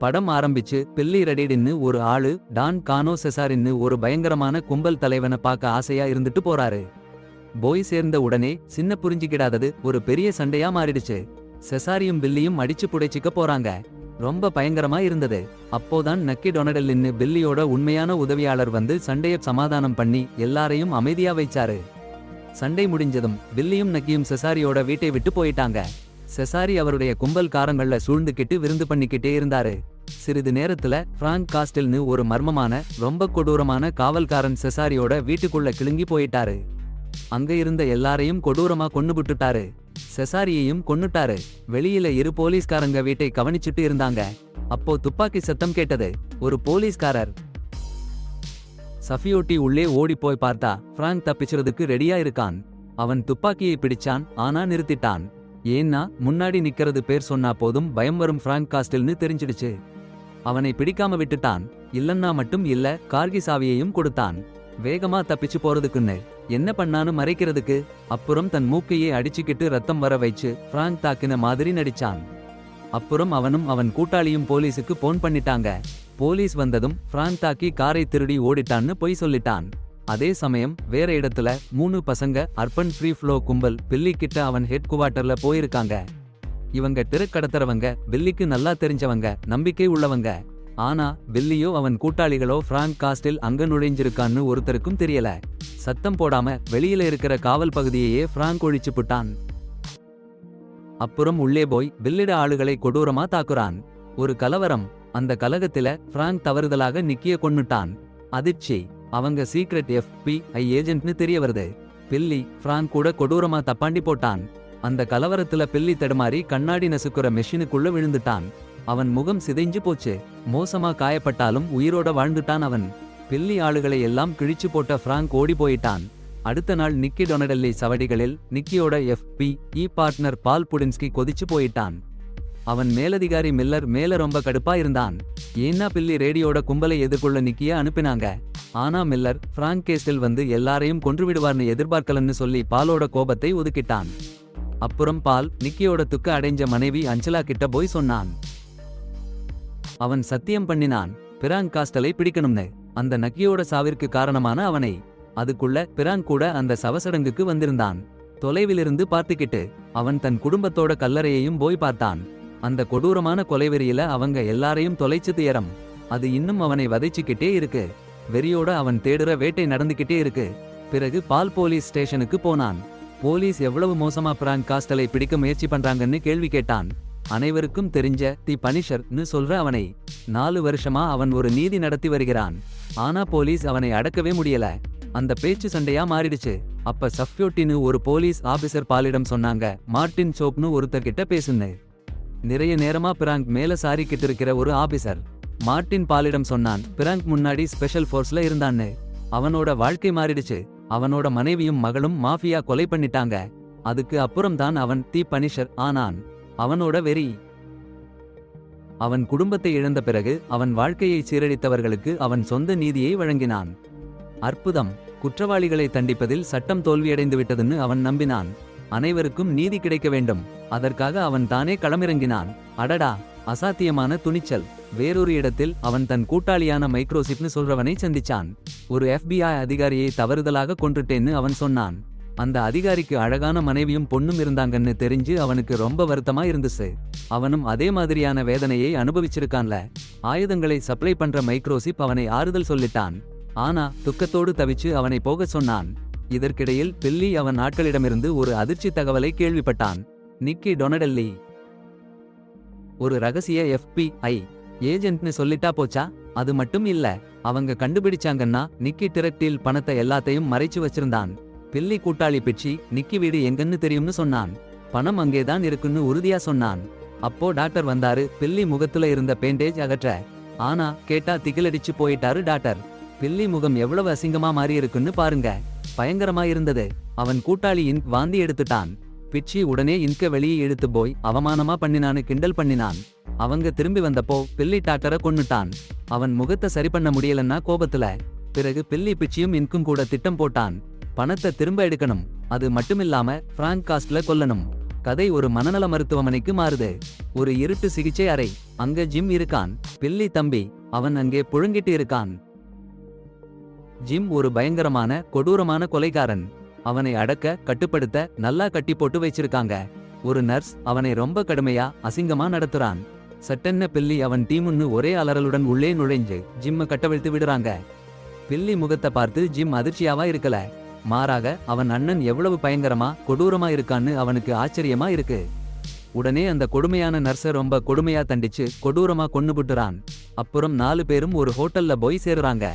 படம் ஆரம்பிச்சு பில்லி ரெடிடின்னு ஒரு ஆளு டான் கானோ செசாரின்னு ஒரு பயங்கரமான கும்பல் தலைவனை பார்க்க ஆசையா இருந்துட்டு போறாரு. போய் சேர்ந்த உடனே சின்ன புரிஞ்சிக்கிடாதது ஒரு பெரிய சண்டையா மாறிடுச்சு. செசாரியும் பில்லியும் அடிச்சு புடைச்சிக்க போறாங்க. ரொம்ப பயங்கரமா இருந்தது. அப்போதான் நக்கி டொனடெல்லின்னு பில்லியோட உண்மையான உதவியாளர் வந்து சண்டைய சமாதானம் பண்ணி எல்லாரையும் அமைதியா வைச்சாரு. சண்டை முடிஞ்சதும் பில்லியும் நக்கியும் செசாரியோட வீட்டை விட்டு போயிட்டாங்க. செசாரி அவருடைய கும்பல்காரங்கள சூழ்ந்துகிட்டு விருந்து பண்ணிக்கிட்டே இருந்தாரு. சிறிது நேரத்துல பிராங்க் காஸ்டில்னு ஒரு மர்மமான ரொம்ப கொடூரமான காவல்காரன் செசாரியோட வீட்டுக்குள்ள கிளுங்கி போயிட்டாரு. அங்க இருந்த எல்லாரையும் கொடூரமா கொன்னுபிட்டுட்டாரு. செசாரியையும் கொன்னுட்டாரு. வெளியில இரு போலீஸ்காரங்க வீட்டை கவனிச்சுட்டு இருந்தாங்க. அப்போ துப்பாக்கி சத்தம் கேட்டது. ஒரு போலீஸ்காரர் சஃபியோட்டி உள்ளே ஓடி போய் பார்த்தா பிராங்க் தப்பிச்சுறதுக்கு ரெடியா இருக்கான். அவன் துப்பாக்கியை பிடிச்சான், ஆனா நிறுத்திட்டான். ஏன்னா முன்னாடி நிக்கிறது பேர் சொன்னா போதும் பயம் வரும் பிராங்க் காஸ்டில்னு தெரிஞ்சிடுச்சு. அவனை பிடிக்காம விட்டுட்டான். இல்லன்னா மட்டும் இல்ல, கார்கி சாவியையும் கொடுத்தான். வேகமா தப்பிச்சு போறதுக்குன்னு என்ன பண்ணான்னு மறைக்கிறதுக்கு. அப்புறம் தன் மூக்கையே அடிச்சுக்கிட்டு ரத்தம் வர வச்சு பிராங்க் தாக்கின மாதிரி நடிச்சான். அப்புறம் அவனும் அவன் கூட்டாளியும் போலீஸுக்கு போன் பண்ணிட்டாங்க. போலீஸ் வந்ததும் பிராங்க் தாக்கி காரை திருடி ஓடிட்டான்னு பொய் சொல்லிட்டான். அதே சமயம் வேற இடத்துல 3 பசங்க அர்பன் ஃப்ரீ ஃப்ளோ கும்பல் பில்லி கிட்ட அவன் ஹெட் குவார்ட்டர்ல போயிருக்காங்க. இவங்க கடத்தறவங்க, பில்லிக்கு நல்லா தெரிஞ்சவங்க, நம்பிக்கை உள்ளவங்க. ஆனா பில்லியோ அவன் கூட்டாளிகளோ பிராங்க் காஸ்டில் அங்க நுழைஞ்சிருக்கான்னு ஒருத்தருக்கும் தெரியல. சத்தம் போடாம வெளியில இருக்கிற காவல் பகுதியையே பிராங்க் ஒழிச்சு புட்டான். அப்புறம் உள்ளே போய் பில்லிட ஆளுகளை கொடூரமா தாக்குறான். ஒரு கலவரம். அந்த கலகத்தில பிராங்க் தவறுதலாக நிக்கிய கொன்னுட்டான். அதிர்ச்சி. அவங்க சீக்ரெட் FBI ஏஜென்ட்னு தெரிய வருது. பில்லி பிராங்க் கூட கொடூரமா தப்பாண்டி போட்டான். அந்த கலவரத்துல பில்லி தடுமாறி கண்ணாடி நசுக்குற மெஷினுக்குள்ள விழுந்துட்டான். அவன் முகம் சிதைஞ்சு போச்சு. மோசமா காயப்பட்டாலும் உயிரோட வாழ்ந்துட்டான் அவன். பில்லி ஆளுகளை எல்லாம் கிழிச்சு போட்ட பிராங்க் ஓடி போயிட்டான். அடுத்த நாள் நிக்கி டொனடெல்லி சவடிகளில் நிக்கியோட FBI பார்ட்னர் பால் புடின்ஸ்கி கொதிச்சு போயிட்டான். அவன் மேலதிகாரி மில்லர் மேல ரொம்ப கடுப்பா இருந்தான். ஏன்னா பில்லி ரேடியோட கும்பலை எதிர்கொள்ள நிக்கிய அனுப்பினாங்க. ஆனா மில்லர் பிராங்க் கேஸ்டில் வந்து எல்லாரையும் கொன்றுவிடுவார்னு எதிர்பார்க்கலன்னு சொல்லி பாலோட கோபத்தை ஒதுக்கிட்டான். அப்புறம் பால் நிக்கியோட துக்க அடைஞ்ச மனைவி அஞ்சலா கிட்ட போய் சொன்னான். அவன் சத்தியம் பண்ணினான், பிராங்க் காஸ்டலை பிடிக்கணும்னு. அந்த நக்கியோட சாவிற்கு காரணமான அவனை. அதுக்குள்ள பிராங்க் கூட அந்த சவசடங்குக்கு வந்திருந்தான். தொலைவிலிருந்து பார்த்துக்கிட்டு அவன் தன் குடும்பத்தோட கல்லறையையும் போய் பார்த்தான். அந்த கொடூரமான கொலைவெறியில அவங்க எல்லாரையும் தொலைச்சு துயரம். அது இன்னும் அவனை வதைச்சுக்கிட்டே இருக்கு. வெறியோட அவன் தேடுற வேட்டை நடந்துகிட்டே இருக்கு. பிறகு பால் போலீஸ் ஸ்டேஷனுக்கு போனான். போலீஸ் எவ்வளவு மோசமா பிராங்க் காஸ்டலை பிடிக்க முயற்சி பண்றாங்கன்னு கேள்வி கேட்டான். அனைவருக்கும் தெரிஞ்ச தி பனிஷர்னு சொல்ற அவனை. 4 வருஷமா அவன் ஒரு நீதி நடத்தி வருகிறான். ஆனா போலீஸ் அவனை அடக்கவே முடியல. அந்த பேச்சு சண்டையா மாறிடுச்சு. அப்ப சஃப்யோட்டின்னு ஒரு போலீஸ் ஆபீசர் பாலிடம் சொன்னாங்க, மார்டின் சோப்னு ஒருத்தர்கிட்ட பேசுன்னு. நிறைய நேரமா பிராங்க் மேல சாரிக்கிட்டு இருக்கிற ஒரு ஆபீசர். மார்டின் பாலிடம் சொன்னான், பிராங்க் முன்னாடி ஸ்பெஷல் ஃபோர்ஸ்ல இருந்தான்னு. அவனோட வாழ்க்கை மாறிடுச்சு. அவனோட மனைவியும் மகளும் மாஃபியா கொலை பண்ணிட்டாங்க. அதுக்கு அப்புறம்தான் அவன் தி பனிஷர் ஆனான். அவனோட வெறி. அவன் குடும்பத்தை இழந்த பிறகு அவன் வாழ்க்கையை சீரழித்தவர்களுக்கு அவன் சொந்த நீதியை வழங்கினான். அற்புதம். குற்றவாளிகளை தண்டிப்பதில் சட்டம் தோல்வியடைந்து விட்டதுன்னு அவன் நம்பினான். அனைவருக்கும் நீதி கிடைக்க வேண்டும். அதற்காக அவன் தானே களமிறங்கினான். அடடா, அசாத்தியமான துணிச்சல். வேறொரு இடத்தில் அவன் தன் கூட்டாளியான மைக்ரோசிப்னு சொல்றவனை சந்திச்சான். ஒரு FBI அதிகாரியை தவறுதலாக கொன்றுட்டேன்னு அவன் சொன்னான். அந்த அதிகாரிக்கு அழகான மனைவியும் பொண்ணும் இருந்தாங்கன்னு தெரிஞ்சு அவனுக்கு ரொம்ப வருத்தமா இருந்துச்சு. அவனும் அதே மாதிரியான வேதனையை அனுபவிச்சிருக்கான்ல. ஆயுதங்களை சப்ளை பண்ற மைக்ரோசிப் அவனை ஆறுதல் சொல்லிட்டான். ஆனா துக்கத்தோடு தவிச்சு அவனை போக சொன்னான். இதற்கிடையில் பில்லி அவன் ஆட்களிடமிருந்து ஒரு அதிர்ச்சி தகவலை கேள்விப்பட்டான். நிக்கி டொனடெல்லி ஒரு ரகசிய FBI ஏஜென்ட்னு சொல்லிட்டா போச்சா? அது மட்டும் இல்ல, அவங்க கண்டுபிடிச்சாங்கன்னா நிக்கி டிரெக்டில் பணத்தை எல்லாத்தையும் மறைச்சு வச்சிருந்தான். பில்லி கூட்டாளி பிச்சி நிக்கி வீடு எங்கன்னு தெரியும்னு சொன்னான். பணம் அங்கேதான் இருக்குன்னு உறுதியா சொன்னான். அப்போ டாக்டர் வந்தாரு பில்லி முகத்துல இருந்த பேண்டேஜ் அகற்ற. ஆனா கேட்டா திகிலடிச்சு போயிட்டாரு டாக்டர். பில்லி முகம் எவ்வளவு அசிங்கமா மாறி இருக்குன்னு பாருங்க. பயங்கரமா இருந்தது. அவன் கூட்டாளி இன்க் வாந்தி எடுத்துட்டான். பிச்சி உடனே இன்க வெளியே இழுத்து போய் அவமானமா பண்ணினான்னு கிண்டல் பண்ணினான். அவங்க திரும்பி வந்தப்போ பில்லி டாக்டரை கொன்னுட்டான். அவன் முகத்தை சரி பண்ண முடியலன்னா கோபத்துல. பிறகு பில்லி பிச்சியும் இன்கும் கூட திட்டம் போட்டான். பணத்தை திரும்ப எடுக்கணும். அது மட்டுமில்லாம பிராங்க் காஸ்ட்ல கொல்லணும். கதை ஒரு மனநல மருத்துவமனைக்கு மாறுது. ஒரு இருட்டு சிகிச்சை அறை. அங்க ஜிம் இருக்கான். பில்லி தம்பி. அவன் அங்கே புழுங்கிட்டு இருக்கான். ஜிம் ஒரு பயங்கரமான கொடூரமான கொலைகாரன். அவனை அடக்க கட்டுப்படுத்த நல்லா கட்டி போட்டு வச்சிருக்காங்க. ஒரு நர்ஸ் அவனை ரொம்ப கடுமையா அசிங்கமா நடத்துறான். சட்டென்ன பில்லி அவன் டீமுன்னு ஒரே அலறலுடன் உள்ளே நுழைஞ்சு ஜிம்ம கட்டவிழ்த்து விடுறாங்க. பில்லி முகத்தை பார்த்து ஜிம் அதிர்ச்சியாவா இருக்கல. மாறாக அவன் அண்ணன் எவ்வளவு பயங்கரமா கொடூரமா இருக்கான்னு அவனுக்கு ஆச்சரியமா இருக்கு. உடனே அந்த கொடுமையான நர்ஸை ரொம்ப கொடுமையா தண்டிச்சு கொடூரமா கொன்னுபுட்டுறான். அப்புறம் 4 பேரும் ஒரு ஹோட்டல்ல போய் சேருறாங்க.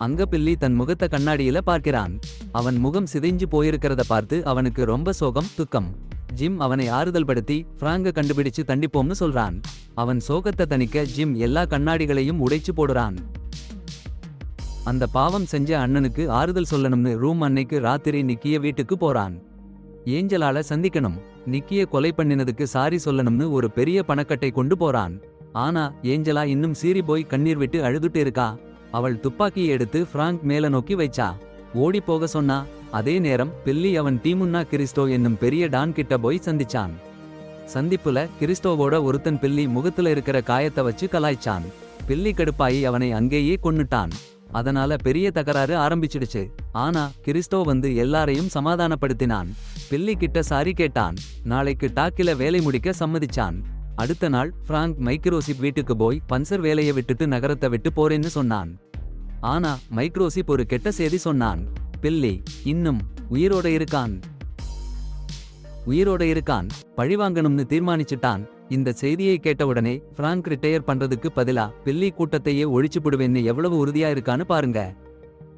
அங்க பில்லி தன் முகத்தை கண்ணாடியில பார்க்கிறான். அவன் முகம் சிதைஞ்சு போயிருக்கிறத பார்த்து அவனுக்கு ரொம்ப சோகம் துக்கம். ஜிம் அவனை ஆறுதல் படுத்தி பிராங்க கண்டுபிடிச்சு தண்டிப்போம்னு சொல்றான். அவன் சோகத்தை தணிக்க ஜிம் எல்லா கண்ணாடிகளையும் உடைச்சு போடுறான். அந்த பாவம் செஞ்ச அண்ணனுக்கு ஆறுதல் சொல்லணும்னு ரூம் அன்னைக்கு ராத்திரி நிக்கிய வீட்டுக்கு போறான். ஏஞ்சலால சந்திக்கணும். நிக்கிய கொலை பண்ணினதுக்கு சாரி சொல்லணும்னு ஒரு பெரிய பணக்கட்டை கொண்டு போறான். ஆனா ஏஞ்சலா இன்னும் சீறி போய் கண்ணீர் விட்டு அழுதுட்டு இருக்கா. அவள் துப்பாக்கியை எடுத்து பிராங்க் மேல நோக்கி வைச்சா. ஓடி போக சொன்னா. அதே நேரம் பில்லி அவன் டீமுன்னா கிறிஸ்டோ என்னும் பெரிய டான் கிட்ட போய் சந்திச்சான். சந்திப்புல கிறிஸ்டோவோட ஒருத்தன் பில்லி முகத்துல இருக்கிற காயத்தை வச்சு கலாய்ச்சான். பில்லி கடுப்பாயி அவனை அங்கேயே கொன்னுட்டான். அதனால பெரிய தகராறு ஆரம்பிச்சிடுச்சு. ஆனா கிறிஸ்டோ வந்து எல்லாரையும் சமாதானப்படுத்தினான். பில்லி கிட்ட சாரி கேட்டான். நாளைக்கு டாக்கில வேலை முடிக்க சம்மதிச்சான். அடுத்த நாள் பிராங்க் மைக்ரோசிப் வீட்டுக்கு போய் பன்சர் வேலையை விட்டுட்டு நகரத்தை விட்டு போறேன்னு சொன்னான். ஆனா மைக்ரோசிப் ஒரு கெட்ட செய்தி சொன்னான். பில்லி இன்னும் உயிரோட இருக்கான். பழிவாங்கணும்னு தீர்மானிச்சிட்டான். இந்த செய்தியை கேட்டவுடனே பிராங்க் ரிட்டையர் பண்றதுக்கு பதிலா பில்லி கூட்டத்தையே ஒழிச்சுப்புடுவேன்னு எவ்வளவு உறுதியா இருக்கான்னு பாருங்க.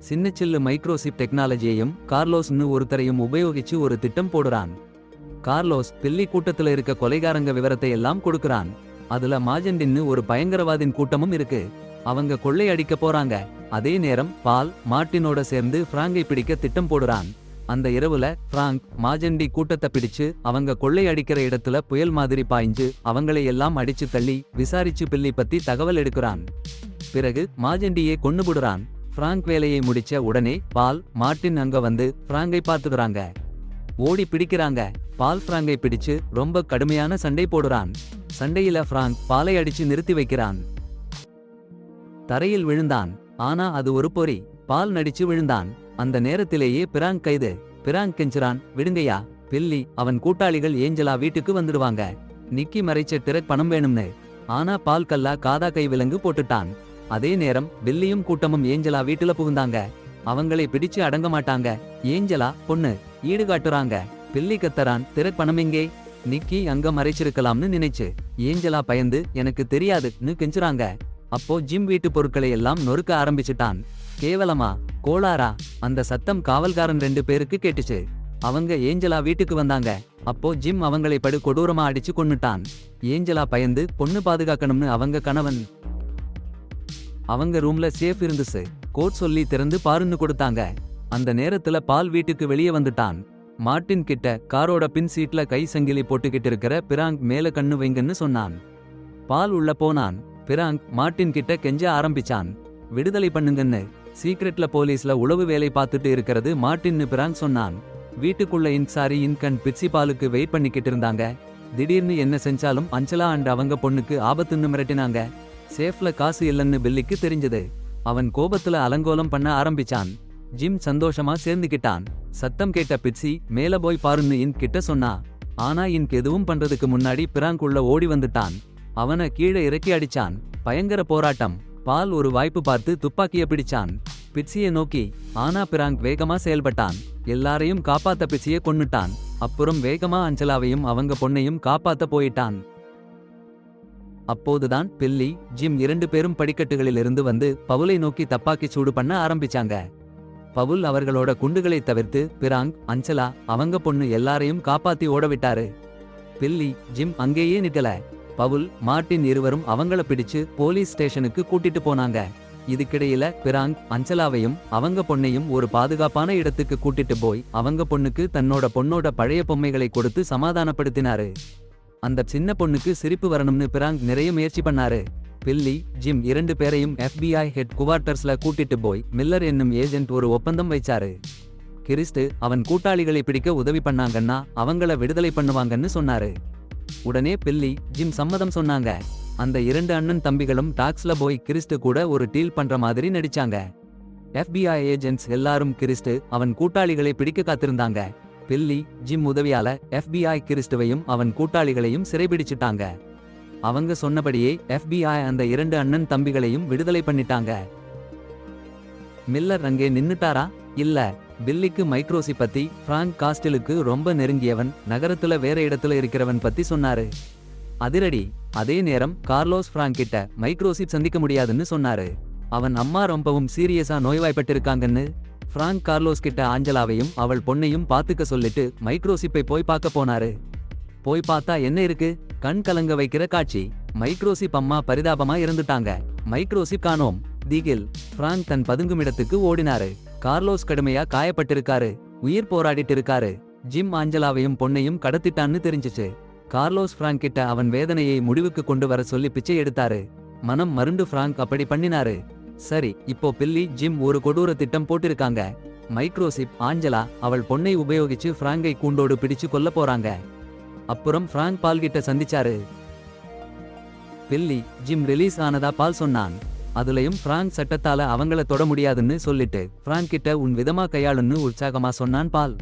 சின்னச்சில்லு மைக்ரோசிப் டெக்னாலஜியையும் கார்லோஸ்னு ஒருத்தரையும் உபயோகிச்சு ஒரு திட்டம் போடுறான். கார்லோஸ் பில்லி கூட்டத்துல இருக்க கொலைகாரங்க விவரத்தை எல்லாம் கொடுக்கறான். அதுல மாஜெண்டின்னு ஒரு பயங்கரவாதின் கூட்டமும் இருக்கு. அவங்க கொள்ளை அடிக்க போறாங்க. அதே நேரம் பால் மார்ட்டினோட சேர்ந்து பிராங்கை பிடிக்க திட்டம் போடுறான். அந்த இரவுல பிராங்க் மாஜெண்டி கூட்டத்தை பிடிச்சு அவங்க கொள்ளை அடிக்கிற இடத்துல புயல் மாதிரி பாய்ஞ்சு அவங்களை எல்லாம் அடிச்சு தள்ளி விசாரிச்சு பில்லி பத்தி தகவல் எடுக்கிறான். பிறகு மாஜெண்டியை கொன்னுபுடுறான். பிராங்க் வேலையை முடிச்ச உடனே பால் மார்ட்டின் அங்க வந்து பிராங்கை பார்த்துக்கிறாங்க. ஓடி பிடிக்கிறாங்க. பால் பிராங்கை பிடிச்சு ரொம்ப கடுமையான சண்டை போடுறான். சண்டையில பிராங்க் பாலை அடிச்சு நிறுத்தி வைக்கிறான். தரையில் விழுந்தான். ஆனா அது ஒரு பொறி. பால் நடிச்சு விழுந்தான். அந்த நேரத்திலேயே பிராங்க் கைது. பிராங்க் கெஞ்சுறான், விடுங்கயா. பில்லி அவன் கூட்டாளிகள் ஏஞ்சலா வீட்டுக்கு வந்துடுவாங்க. நிக்கி மறைச்ச டிரக் பணம் வேணும்னு. ஆனா பால் கல்லா காதா கை விலங்கு போட்டுட்டான். அதே நேரம் பில்லியும் கூட்டமும் ஏஞ்சலா வீட்டுல புகுந்தாங்க. அவங்களை பிடிச்சு அடங்க மாட்டாங்க. ஏஞ்சலா பொண்ணு ஈடுகாட்டுறாங்க. பில்லி கத்தரான், டிரக் பணம் எங்கே? நிக்கி அங்க மறைச்சிருக்கலாம்னு நினைச்சு ஏஞ்சலா பயந்து எனக்கு தெரியாதுன்னு கெஞ்சுறாங்க. அப்போ ஜிம் வீட்டு பொருட்களை எல்லாம் நொறுக்க ஆரம்பிச்சுட்டான். கேவலமா கோளாரா? அந்த சத்தம் காவல்காரன் 2 பேருக்கு கேட்டுச்சு. அவங்க ஏஞ்சலா வீட்டுக்கு வந்தாங்க. அப்போ ஜிம் அவங்களை படு கொடூரமா அடிச்சு கொன்னுட்டான். ஏஞ்சலா பயந்து பொண்ணு பாதுகாக்கணும்னு அவங்க கணவன் அவங்க ரூம்ல சேஃப் இருந்துச்சு. கோட் சொல்லி திறந்து பாருன்னு கொடுத்தாங்க. அந்த நேரத்துல பால் வீட்டுக்கு வெளியே வந்துட்டான். மார்ட்டின் கிட்ட காரோட பின் சீட்ல கை சங்கிலி போட்டுக்கிட்டு இருக்கிற பிராங்க் மேல கண்ணு வைங்கன்னு சொன்னான். பால் உள்ள போனான். பிராங்க் மார்ட்டின் கிட்ட கெஞ்ச ஆரம்பிச்சான், விடுதலை பண்ணுங்கன்னு. சீக்ரெட்ல போலீஸ்ல உளவு வேலை பார்த்துட்டு இருக்கிறது மார்ட்டின்னு பிராங்க் சொன்னான். வீட்டுக்குள்ள இன்சாரி இன்கண் பிட்சி பாலுக்கு வெயிட் பண்ணிக்கிட்டு இருந்தாங்க. திடீர்னு என்ன செஞ்சாலும் அஞ்சலா அண்ட் அவங்க பொண்ணுக்கு ஆபத்துன்னு மிரட்டினாங்க. சேஃப்ல காசு இல்லைன்னு பில்லிக்கு தெரிஞ்சது. அவன் கோபத்துல அலங்கோலம் பண்ண ஆரம்பிச்சான். ஜிம் சந்தோஷமா சேர்ந்துகிட்டான். சத்தம் கேட்ட பிட்சி மேல போய் பாருன்னு இன் கிட்ட சொன்னா. ஆனா இன்க் எதுவும் பண்றதுக்கு முன்னாடி பிராங்க் உள்ள ஓடி வந்துட்டான். அவனை கீழே இறக்கி அடிச்சான். பயங்கர போராட்டம். பால் ஒரு வாய்ப்பு பார்த்து துப்பாக்கிய பிடிச்சான் பிட்சியை நோக்கி. ஆனா பிராங்க் வேகமா செயல்பட்டான். எல்லாரையும் காப்பாத்த பிட்சியை கொன்னுட்டான். அப்புறம் வேகமா அஞ்சலாவையும் அவங்க பொண்ணையும் காப்பாத்த போயிட்டான். அப்போதுதான் பில்லி ஜிம் 2 பேரும் படிக்கட்டுகளிலிருந்து வந்து பவுலை நோக்கி தப்பாக்கி சூடு பண்ண ஆரம்பிச்சாங்க. பவுல் அவர்களோட குண்டுகளை தவிர்த்து பிராங்க் அஞ்சலா அவங்க பொண்ணு எல்லாரையும் காப்பாத்தி ஓடவிட்டாரு. பில்லி ஜிம் அங்கேயே நிக்கல. பவுல் மார்ட்டின் இருவரும் அவங்கள பிடிச்சு போலீஸ் ஸ்டேஷனுக்கு கூட்டிட்டு போனாங்க. இதுக்கிடையில பிராங்க் அஞ்சலாவையும் அவங்க பொண்ணையும் ஒரு பாதுகாப்பான இடத்துக்கு கூட்டிட்டு போய் அவங்க பொண்ணுக்கு தன்னோட பொண்ணோட பழைய பொம்மைகளை கொடுத்து சமாதானப்படுத்தினாரு. அந்த சின்ன பொண்ணுக்கு சிரிப்பு வரணும்னு பிராங்க் நிறைய முயற்சி பண்ணாரு. பில்லி ஜிம் 2 பேரையும் FBI ஹெட் குவார்ட்டர்ஸ்ல கூட்டிட்டு போய் மில்லர் என்னும் ஏஜென்ட் ஒரு ஒப்பந்தம் வைச்சாரு. கிறிஸ்து அவன் கூட்டாளிகளை பிடிக்க உதவி பண்ணாங்கன்னா அவங்கள விடுதலை பண்ணுவாங்கன்னு சொன்னாரு. உடனே பில்லி ஜிம் சம்மதம் சொன்னாங்க. அந்த 2 அண்ணன் தம்பிகளும் டாக்ஸ்ல போய் கிறிஸ்து கூட ஒரு டீல் பண்ற மாதிரி நடிச்சாங்க. FBI ஏஜென்ட்ஸ் எல்லாரும் கிறிஸ்து அவன் கூட்டாளிகளை பிடிக்க காத்திருந்தாங்க. பில்லி ஜிம் உதவியால FBI கிறிஸ்துவையும் அவன் கூட்டாளிகளையும் சிறைபிடிச்சிட்டாங்க. அவங்க சொன்னபடியே FBI அந்த 2 அண்ணன் தம்பிகளையும் விடுதலை பண்ணிட்டாங்க. மில்லர் அங்கே நின்னுட்டாரா? இல்ல. பில்லிக்கு மைக்ரோசிப் பத்தி பிராங்க் காஸ்டிலுக்கு ரொம்ப நெருங்கியவன், நகரத்துல வேற இடத்துல இருக்கிறவன் பத்தி சொன்னாரு. அதிரடி. அதே நேரம் கார்லோஸ் பிராங்க் கிட்ட மைக்ரோசிப் சந்திக்க முடியாதுன்னு சொன்னாரு. அவன் அம்மா ரொம்பவும் சீரியஸா நோய்வாய்ப்பட்டிருக்காங்கன்னு. பிராங்க் கார்லோஸ் கிட்ட ஆஞ்சலாவையும் அவள் பொண்ணையும் பாத்துக்க சொல்லிட்டு மைக்ரோசிப்பை போய் பார்க்க போனாரு. போய் பார்த்தா என்ன இருக்கு? கண் கலங்க வைக்கிற காட்சி. மைக்ரோசிப் அம்மா பரிதாபமா இருந்துட்டாங்க. மைக்ரோசிப் காணோம். திகில். பிராங்க் தன் பதுங்குமிடத்துக்கு ஓடினாரு. கார்லோஸ் கடுமையா காயப்பட்டிருக்காரு. உயிர் போராடிட்டு இருக்காரு. ஜிம் ஆஞ்சலாவையும் பொண்ணையும் கடத்திட்டான்னு தெரிஞ்சிச்சு. கார்லோஸ் பிராங்க் கிட்ட அவன் வேதனையை முடிவுக்கு கொண்டு வர சொல்லி பிச்சை எடுத்தாரு. மனம் மருண்டு பிராங்க் அப்படி பண்ணினாரு. சரி, இப்போ பில்லி ஜிம் ஒரு கொடூர திட்டம் போட்டிருக்காங்க. மைக்ரோசிப் ஆஞ்சலா அவள் பொண்ணை உபயோகிச்சு பிராங்கை கூண்டோடு பிடிச்சு கொல்ல போறாங்க. அப்புறம் பிராங்க் பால் கிட்ட சந்திச்சாரு. பில்லி ஜிம் ரிலீஸ் ஆனதா பால் சொன்னான். அதுலயும் பிராங்க் சட்டத்தால அவங்கள தொட முடியாதுன்னு சொல்லிட்டு பிராங்க் கிட்ட உன் விதமா கையாளுன்னு உற்சாகமா சொன்னான் பால்.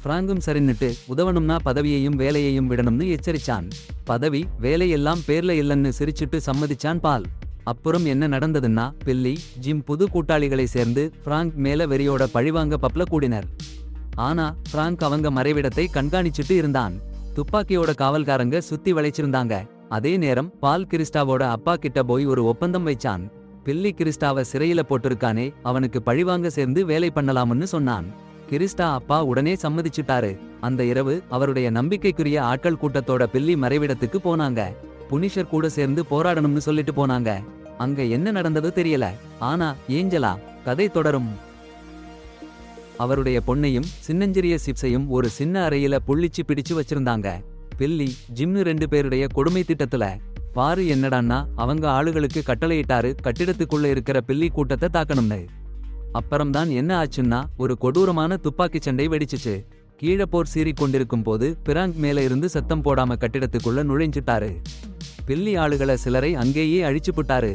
பிராங்கும் சரின்னுட்டு உதவணும்னா பதவியையும் வேலையையும் விடணும்னு எச்சரிச்சான். பதவி வேலை எல்லாம் பேர்ல இல்லன்னு சிரிச்சுட்டு சம்மதிச்சான் பால். அப்புறம் என்ன நடந்ததுன்னா பில்லி ஜிம் புது கூட்டாளிகளை சேர்ந்து பிராங்க் மேல வெறியோட பழிவாங்க பப்ல கூடினர். ஆனா பிராங்க் அவங்க மறைவிடத்தை கண்காணிச்சுட்டு இருந்தான். துப்பாக்கியோட காவல்காரங்க சுத்தி வளைச்சிருந்தாங்க. அதே நேரம் பால் கிறிஸ்டாவோட அப்பா கிட்ட போய் ஒரு ஒப்பந்தம் வைச்சான். பில்லி கிறிஸ்டாவை சிறையில போட்டிருக்கானே, அவனுக்கு பழிவாங்க சேர்ந்து வேலை பண்ணலாம்னு சொன்னான். கிறிஸ்டா அப்பா உடனே சம்மதிச்சுட்டாரு. அந்த இரவு அவருடைய நம்பிக்கைக்குரிய ஆட்கள் கூட்டத்தோட பில்லி மறைவிடத்துக்கு போனாங்க. புனிஷர் கூட சேர்ந்து போராடணும்னு சொல்லிட்டு போனாங்க. அங்க என்ன நடந்தது தெரியல. ஆனா ஏஞ்சலா. கதை தொடரும். அவருடைய பொண்ணையும் சின்னஞ்சிறிய சிப்ஸையும் ஒரு சின்ன அறையில புள்ளிச்சு பிடிச்சு வச்சிருந்தாங்க. பில்லி ஜிம்னு 2 பேருடைய கொடுமை திட்டத்துல. பாரு என்னடான்னா அவங்க ஆளுகளுக்கு கட்டளையிட்டாரு கட்டிடத்துக்குள்ள இருக்கிற பில்லி கூட்டத்தை தாக்கணும்னு. அப்புறம்தான் என்ன ஆச்சுன்னா ஒரு கொடூரமான துப்பாக்கி சண்டை வெடிச்சுச்சு. கீழே போர் சீறிக் கொண்டிருக்கும் போது பிராங்க் மேல இருந்து சத்தம் போடாம கட்டிடத்துக்குள்ள நுழைஞ்சிட்டாரு. பில்லி ஆளுகளை சிலரை அங்கேயே அழிச்சுப்புட்டாரு.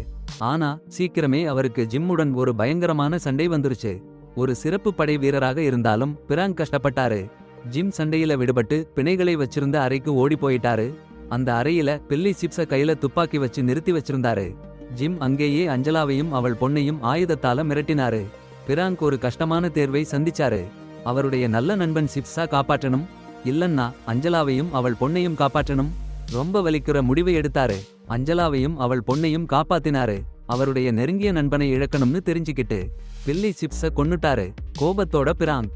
ஆனா சீக்கிரமே அவருக்கு ஜிம்முடன் ஒரு பயங்கரமான சண்டை வந்துருச்சு. ஒரு சிறப்பு படை வீரராக இருந்தாலும் பிராங்க் கஷ்டப்பட்டாரு. ஜிம் சண்டையில விடுபட்டு பிணைகளை வச்சிருந்த அறைக்கு ஓடி போயிட்டாரு. அந்த அறையில பில்லி சிப்ஸ கையில துப்பாக்கி வச்சு நிறுத்தி வச்சிருந்தாரு. ஜிம் அங்கேயே அஞ்சலாவையும் அவள் பொண்ணையும் ஆயுதத்தால மிரட்டினாரு. பிராங்க் ஒரு கஷ்டமான தேர்வை சந்திச்சாரு. அவருடைய நல்ல நண்பன் சிப்ஸா காப்பாற்றணும், இல்லன்னா அஞ்சலாவையும் அவள் பொண்ணையும் காப்பாற்றணும். ரொம்ப வலிக்கிற முடிவை எடுத்தாரு. அஞ்சலாவையும் அவள் பொண்ணையும் காப்பாத்தினாரு. அவருடைய நெருங்கிய நண்பனை இழக்கணும்னு தெரிஞ்சுக்கிட்டு பில்லி சிப்ஸ கொன்னுட்டாரு. கோபத்தோட பிராங்க்